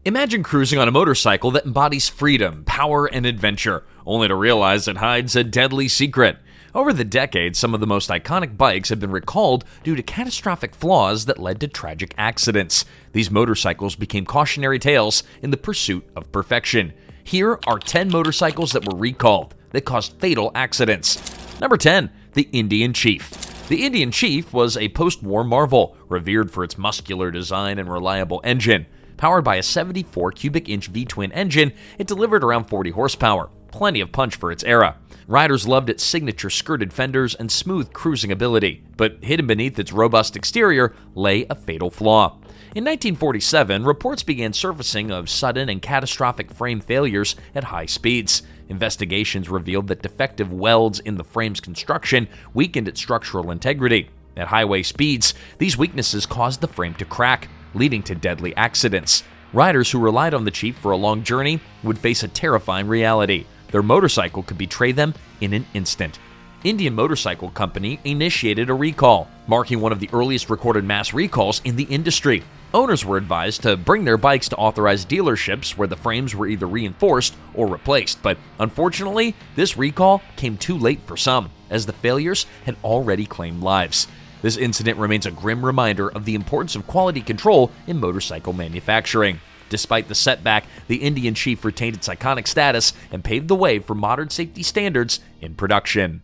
Imagine cruising on a motorcycle that embodies freedom, power, and adventure, only to realize it hides a deadly secret. Over the decades, some of the most iconic bikes have been recalled due to catastrophic flaws that led to tragic accidents. These motorcycles became cautionary tales in the pursuit of perfection. Here are 10 motorcycles that were recalled that caused fatal accidents. Number 10. The Indian Chief. The Indian Chief was a post-war marvel, revered for its muscular design and reliable engine. Powered by a 74 cubic inch V-twin engine, it delivered around 40 horsepower, plenty of punch for its era. Riders loved its signature skirted fenders and smooth cruising ability, but hidden beneath its robust exterior lay a fatal flaw. In 1947, reports began surfacing of sudden and catastrophic frame failures at high speeds. Investigations revealed that defective welds in the frame's construction weakened its structural integrity. At highway speeds, these weaknesses caused the frame to crack, leading to deadly accidents. Riders who relied on the Chief for a long journey would face a terrifying reality. Their motorcycle could betray them in an instant. Indian Motorcycle Company initiated a recall, marking one of the earliest recorded mass recalls in the industry. Owners were advised to bring their bikes to authorized dealerships where the frames were either reinforced or replaced, but unfortunately, this recall came too late for some, as the failures had already claimed lives. This incident remains a grim reminder of the importance of quality control in motorcycle manufacturing. Despite the setback, the Indian Chief retained its iconic status and paved the way for modern safety standards in production.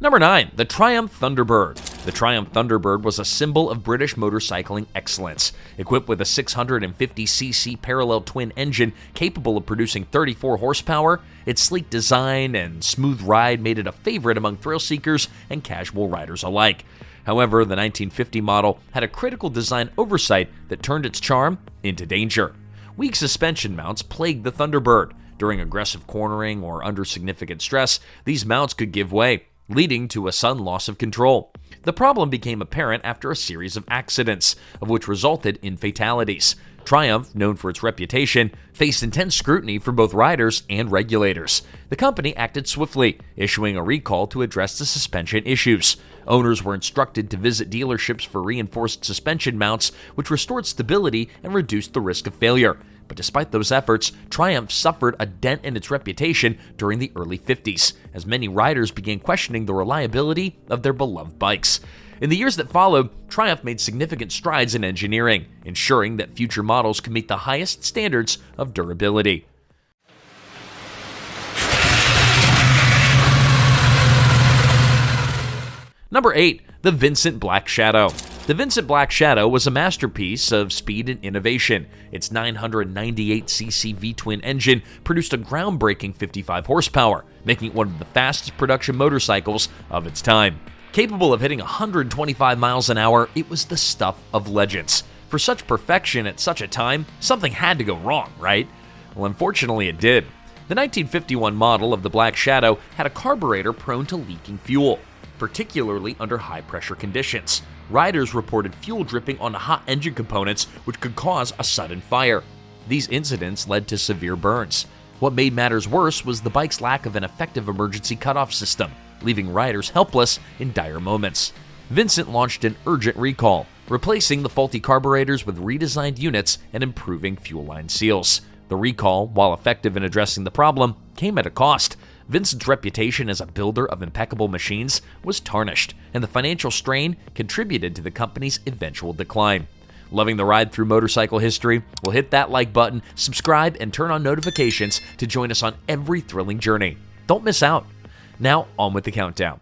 Number 9. The Triumph Thunderbird. The Triumph Thunderbird was a symbol of British motorcycling excellence. Equipped with a 650cc parallel twin engine capable of producing 34 horsepower, its sleek design and smooth ride made it a favorite among thrill seekers and casual riders alike. However, the 1950 model had a critical design oversight that turned its charm into danger. Weak suspension mounts plagued the Thunderbird. During aggressive cornering or under significant stress, these mounts could give way, leading to a sudden loss of control. The problem became apparent after a series of accidents, of which resulted in fatalities. Triumph, known for its reputation, faced intense scrutiny from both riders and regulators. The company acted swiftly, issuing a recall to address the suspension issues. Owners were instructed to visit dealerships for reinforced suspension mounts, which restored stability and reduced the risk of failure. But despite those efforts, Triumph suffered a dent in its reputation during the early 50s, as many riders began questioning the reliability of their beloved bikes. In the years that followed, Triumph made significant strides in engineering, ensuring that future models could meet the highest standards of durability. Number 8. The Vincent Black Shadow. The Vincent Black Shadow was a masterpiece of speed and innovation. Its 998cc V-twin engine produced a groundbreaking 55 horsepower, making it one of the fastest production motorcycles of its time. Capable of hitting 125 miles an hour, it was the stuff of legends. For such perfection at such a time, something had to go wrong, right? Well, unfortunately it did. The 1951 model of the Black Shadow had a carburetor prone to leaking fuel, particularly under high-pressure conditions. Riders reported fuel dripping onto hot engine components, which could cause a sudden fire. These incidents led to severe burns. What made matters worse was the bike's lack of an effective emergency cutoff system, leaving riders helpless in dire moments. Vincent launched an urgent recall, replacing the faulty carburetors with redesigned units and improving fuel line seals. The recall, while effective in addressing the problem, came at a cost. Vincent's reputation as a builder of impeccable machines was tarnished, and the financial strain contributed to the company's eventual decline. Loving the ride through motorcycle history? Well, hit that like button, subscribe, and turn on notifications to join us on every thrilling journey. Don't miss out. Now, on with the countdown.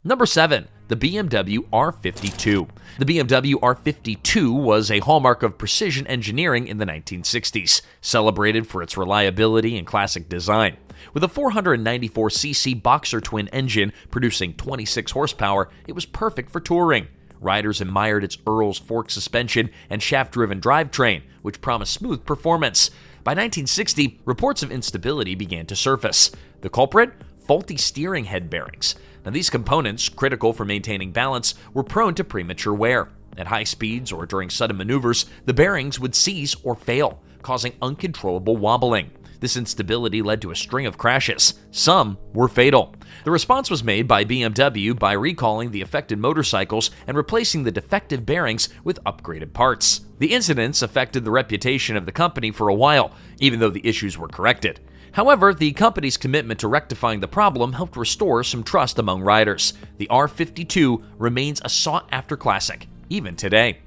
Number 7. The BMW R52. The BMW R52 was a hallmark of precision engineering in the 1960s, celebrated for its reliability and classic design. With a 494cc boxer twin engine producing 26 horsepower, it was perfect for touring. Riders admired its Earl's fork suspension and shaft-driven drivetrain, which promised smooth performance. By 1960, reports of instability began to surface. The culprit? Faulty steering head bearings. Now, these components, critical for maintaining balance, were prone to premature wear. At high speeds or during sudden maneuvers, the bearings would seize or fail, causing uncontrollable wobbling. This instability led to a string of crashes. Some were fatal. The response was made by BMW by recalling the affected motorcycles and replacing the defective bearings with upgraded parts. The incidents affected the reputation of the company for a while, even though the issues were corrected. However, the company's commitment to rectifying the problem helped restore some trust among riders. The R52 remains a sought-after classic, even today.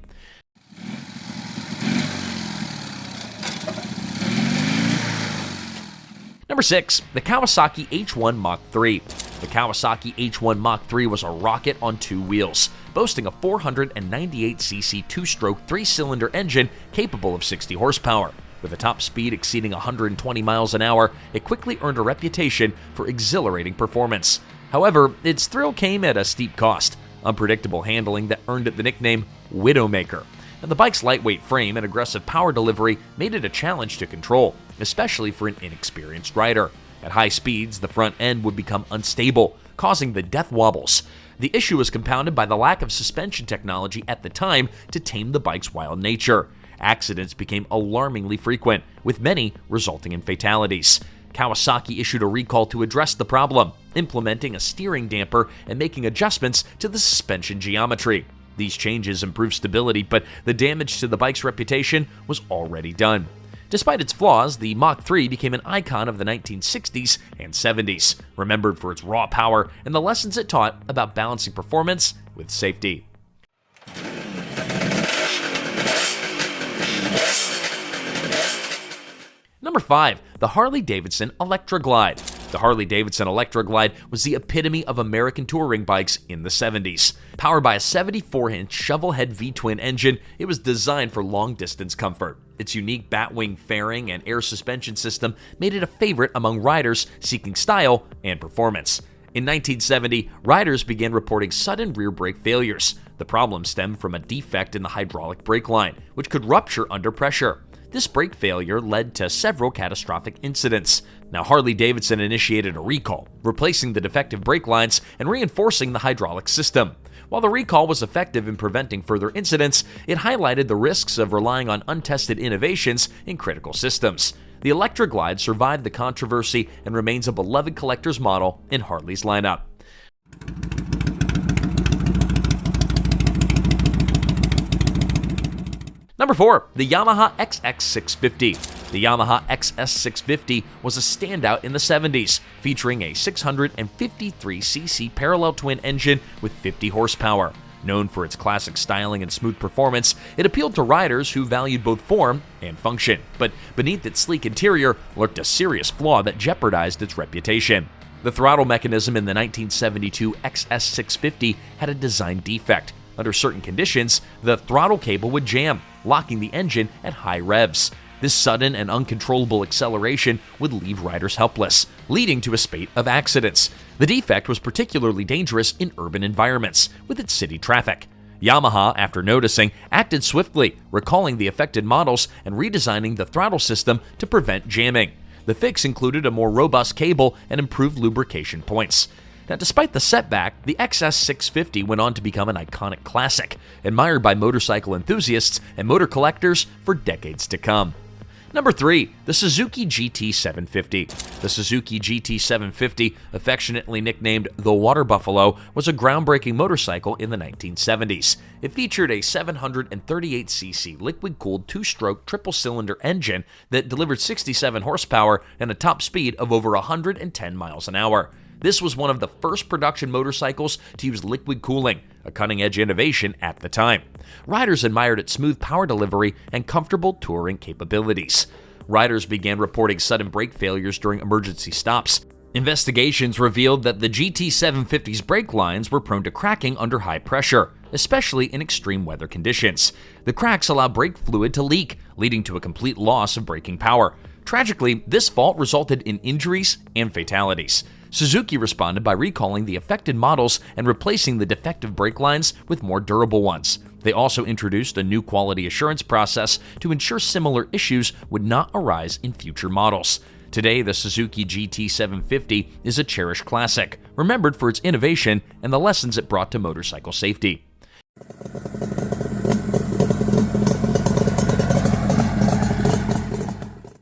Number 6. The Kawasaki H1 Mach 3. The Kawasaki H1 Mach 3 was a rocket on two wheels, boasting a 498cc two-stroke three-cylinder engine capable of 60 horsepower. With a top speed exceeding 120 miles an hour, it quickly earned a reputation for exhilarating performance. However, its thrill came at a steep cost, unpredictable handling that earned it the nickname Widowmaker. Now, the bike's lightweight frame and aggressive power delivery made it a challenge to control, especially for an inexperienced rider. At high speeds, the front end would become unstable, causing the death wobbles. The issue was compounded by the lack of suspension technology at the time to tame the bike's wild nature. Accidents became alarmingly frequent, with many resulting in fatalities. Kawasaki issued a recall to address the problem, implementing a steering damper and making adjustments to the suspension geometry. These changes improved stability, but the damage to the bike's reputation was already done. Despite its flaws, the Mach 3 became an icon of the 1960s and 70s, remembered for its raw power and the lessons it taught about balancing performance with safety. Number 5. The Harley-Davidson Electra Glide. The Harley-Davidson Electra Glide was the epitome of American touring bikes in the 70s. Powered by a 74-inch shovel-head V-twin engine, it was designed for long-distance comfort. Its unique batwing fairing and air suspension system made it a favorite among riders seeking style and performance. In 1970, riders began reporting sudden rear brake failures. The problem stemmed from a defect in the hydraulic brake line, which could rupture under pressure. This brake failure led to several catastrophic incidents. Now, Harley-Davidson initiated a recall, replacing the defective brake lines and reinforcing the hydraulic system. While the recall was effective in preventing further incidents, it highlighted the risks of relying on untested innovations in critical systems. The Electra Glide survived the controversy and remains a beloved collector's model in Harley's lineup. Number 4. The Yamaha XX650. The Yamaha XS650 was a standout in the 70s, featuring a 653cc parallel twin engine with 50 horsepower. Known for its classic styling and smooth performance, it appealed to riders who valued both form and function. But beneath its sleek interior lurked a serious flaw that jeopardized its reputation. The throttle mechanism in the 1972 XS650 had a design defect. Under certain conditions, the throttle cable would jam, locking the engine at high revs. This sudden and uncontrollable acceleration would leave riders helpless, leading to a spate of accidents. The defect was particularly dangerous in urban environments, with its city traffic. Yamaha, after noticing, acted swiftly, recalling the affected models and redesigning the throttle system to prevent jamming. The fix included a more robust cable and improved lubrication points. Now, despite the setback, the XS650 went on to become an iconic classic, admired by motorcycle enthusiasts and motor collectors for decades to come. Number 3. The Suzuki GT750. The Suzuki GT750, affectionately nicknamed the Water Buffalo, was a groundbreaking motorcycle in the 1970s. It featured a 738cc liquid-cooled two-stroke triple-cylinder engine that delivered 67 horsepower and a top speed of over 110 miles an hour. This was one of the first production motorcycles to use liquid cooling, a cutting-edge innovation at the time. Riders admired its smooth power delivery and comfortable touring capabilities. Riders began reporting sudden brake failures during emergency stops. Investigations revealed that the GT750's brake lines were prone to cracking under high pressure, especially in extreme weather conditions. The cracks allowed brake fluid to leak, leading to a complete loss of braking power. Tragically, this fault resulted in injuries and fatalities. Suzuki responded by recalling the affected models and replacing the defective brake lines with more durable ones. They also introduced a new quality assurance process to ensure similar issues would not arise in future models. Today, the Suzuki GT750 is a cherished classic, remembered for its innovation and the lessons it brought to motorcycle safety.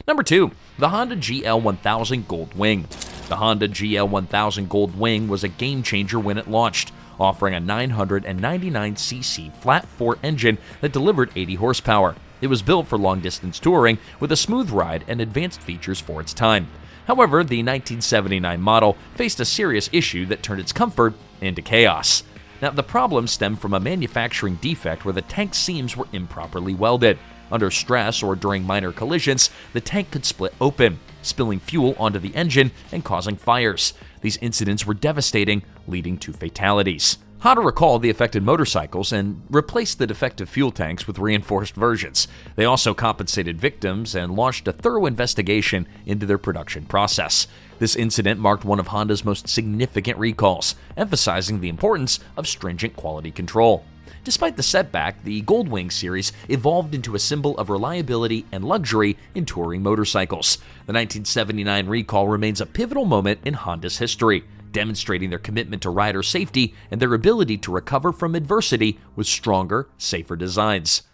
Number 2. The Honda GL1000 Gold Wing. The Honda GL1000 Gold Wing was a game changer when it launched, offering a 999cc flat-4 engine that delivered 80 horsepower. It was built for long-distance touring with a smooth ride and advanced features for its time. However, the 1979 model faced a serious issue that turned its comfort into chaos. Now, the problem stemmed from a manufacturing defect where the tank seams were improperly welded. Under stress or during minor collisions, the tank could split open, spilling fuel onto the engine and causing fires. These incidents were devastating, leading to fatalities. Honda recalled the affected motorcycles and replaced the defective fuel tanks with reinforced versions. They also compensated victims and launched a thorough investigation into their production process. This incident marked one of Honda's most significant recalls, emphasizing the importance of stringent quality control. Despite the setback, the Goldwing series evolved into a symbol of reliability and luxury in touring motorcycles. The 1979 recall remains a pivotal moment in Honda's history, demonstrating their commitment to rider safety and their ability to recover from adversity with stronger, safer designs.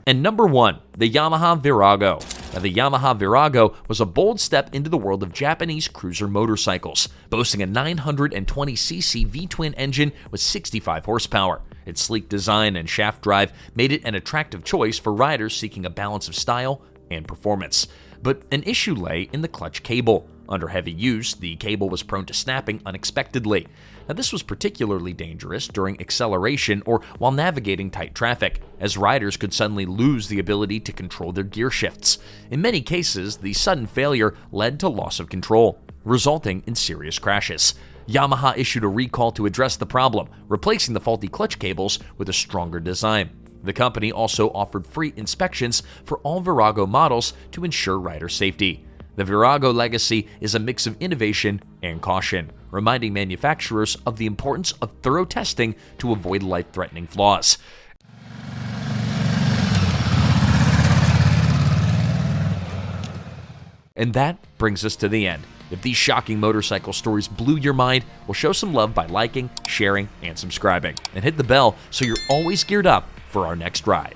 And number 1, the Yamaha Virago. Now, the Yamaha Virago was a bold step into the world of Japanese cruiser motorcycles, boasting a 920cc V-twin engine with 65 horsepower. Its sleek design and shaft drive made it an attractive choice for riders seeking a balance of style and performance. But an issue lay in the clutch cable. Under heavy use, the cable was prone to snapping unexpectedly. Now, this was particularly dangerous during acceleration or while navigating tight traffic, as riders could suddenly lose the ability to control their gear shifts. In many cases, the sudden failure led to loss of control, resulting in serious crashes. Yamaha issued a recall to address the problem, replacing the faulty clutch cables with a stronger design. The company also offered free inspections for all Virago models to ensure rider safety. The Virago legacy is a mix of innovation and caution, reminding manufacturers of the importance of thorough testing to avoid life-threatening flaws. And that brings us to the end. If these shocking motorcycle stories blew your mind, well, show some love by liking, sharing, and subscribing. And hit the bell so you're always geared up for our next ride.